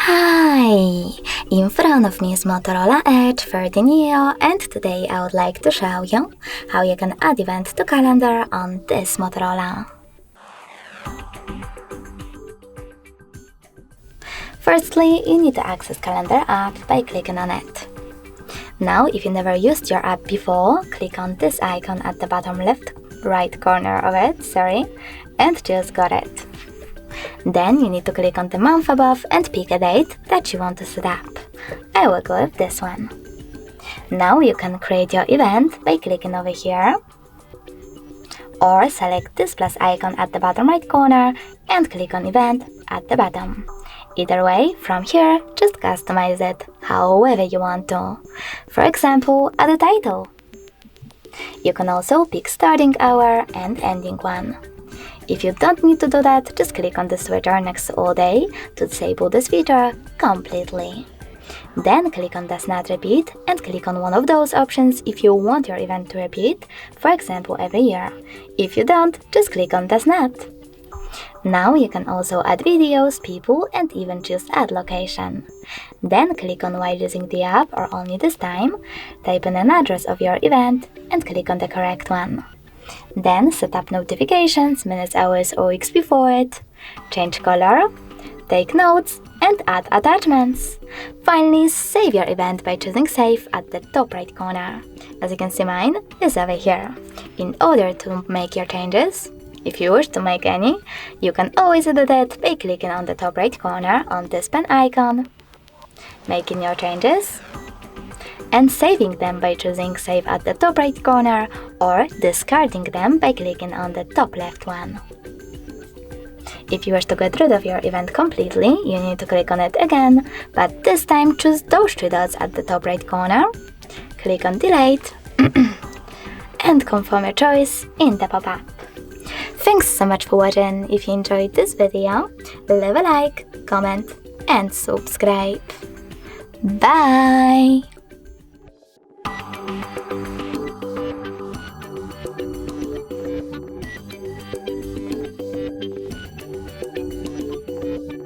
Hi! In front of me is Motorola Edge 30 Neo, and today I would like to show you how you can add event to calendar on this Motorola. Firstly, you need to access calendar app by clicking on it. Now, if you never used your app before, click on this icon at the bottom right corner of it, and just got it. Then you need to click on the month above and pick a date that you want to set up. I will go with this one. Now you can create your event by clicking over here, or select this plus icon at the bottom right corner and click on event at the bottom. Either way, from here, just customize it however you want to. For example, add a title. You can also pick starting hour and ending one. If you don't need to do that, just click on the switcher next to all day to disable this feature completely. Then click on Does Not Repeat and click on one of those options if you want your event to repeat, for example every year. If you don't, just click on Does Not. Now you can also add videos, people, and even choose add location. Then click on while using the app or only this time, type in an address of your event and click on the correct one. Then set up notifications minutes, hours, or weeks before it, change color, take notes, and add attachments. Finally, save your event by choosing Save at the top right corner. As you can see, mine is over here. In order to make your changes, if you wish to make any, you can always do that by clicking on the top right corner on this pen icon, making your changes, and saving them by choosing Save at the top right corner, or discarding them by clicking on the top left one. If you wish to get rid of your event completely, you need to click on it again, but this time choose those three dots at the top right corner, click on Delete, and confirm your choice in the pop-up. Thanks so much for watching. If you enjoyed this video, leave a like, comment, and subscribe. Bye!